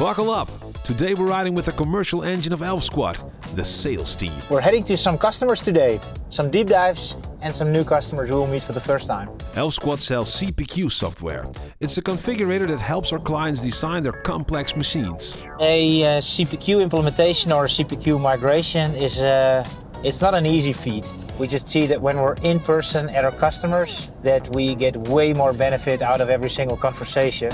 Buckle up! Today we're riding with the commercial engine of Elfsquad, the sales team. We're heading to some customers today, some deep dives and some new customers who will meet for the first time. Elfsquad sells 𝗪𝗂 software. It's a configurator that helps our clients design their complex machines. A 𝗪𝗂 implementation or a 𝗪𝗂 migration is it's not an easy feat. We just see that when we're in person at our customers, that we get way more benefit out of every single conversation.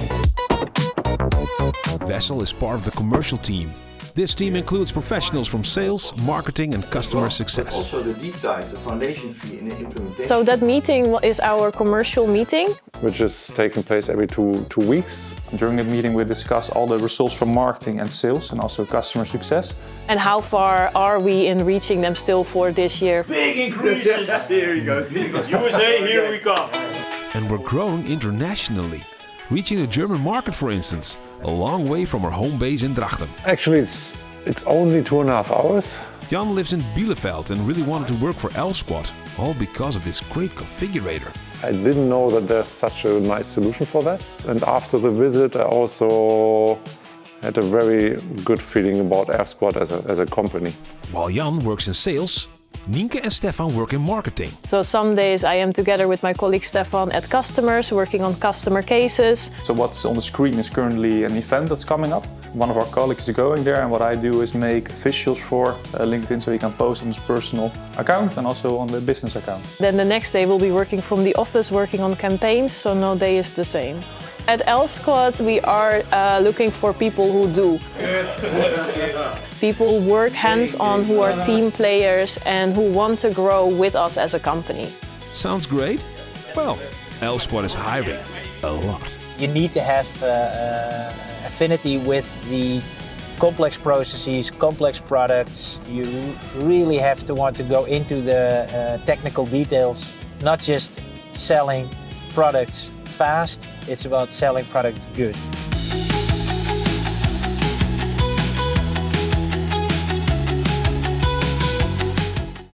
Wessel is part of the commercial team. This team includes professionals from sales, marketing and customer success. Also the deep dive, the foundation fee and the implementation. So that meeting is our commercial meeting. Which is taking place every two weeks. During the meeting we discuss all the results from marketing and sales and also customer success. And how far are we in reaching them still for this year? Big increases! Here he goes. USA, here we come! And we're growing internationally. Reaching the German market, for instance, a long way from our home base in Drachten. Actually, it's only 2.5 hours. Jan lives in Bielefeld and really wanted to work for Elfsquad, all because of this great configurator. I didn't know that there's such a nice solution for that. And after the visit, I also had a very good feeling about Elfsquad as a company. While Jan works in sales, Nienke and Stefan work in marketing. So some days I am together with my colleague Stefan at customers, working on customer cases. So what's on the screen is currently an event that's coming up. One of our colleagues is going there, and what I do is make visuals for LinkedIn so he can post on his personal account and also on the business account. Then the next day we'll be working from the office, working on campaigns, so no day is the same. At Elfsquad we are looking for people who do. People who work hands-on, who are team players and who want to grow with us as a company. Sounds great? Well, Elfsquad is hiring a lot. You need to have affinity with the complex processes, complex products. You really have to want to go into the technical details, not just selling products fast, it's about selling products good.